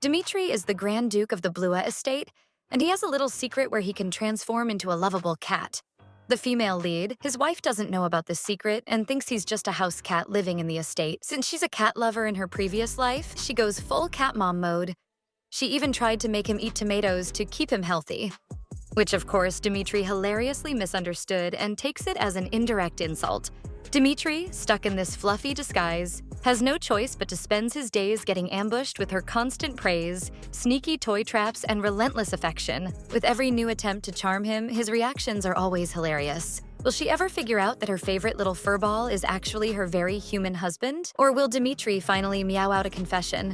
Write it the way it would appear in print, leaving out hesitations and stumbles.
Dmitri is the Grand Duke of the Blua estate, and he has a little secret where he can transform into a lovable cat. The female lead, his wife doesn't know about this secret and thinks he's just a house cat living in the estate. Since she's a cat lover in her previous life, she goes full cat mom mode. She even tried to make him eat tomatoes to keep him healthy, which of course Dmitri hilariously misunderstood and takes it as an indirect insult. Dmitri, stuck in this fluffy disguise, has no choice but to spend his days getting ambushed with her constant praise, sneaky toy traps, and relentless affection. With every new attempt to charm him, his reactions are always hilarious. Will she ever figure out that her favorite little furball is actually her very human husband? Or will Dmitri finally meow out a confession?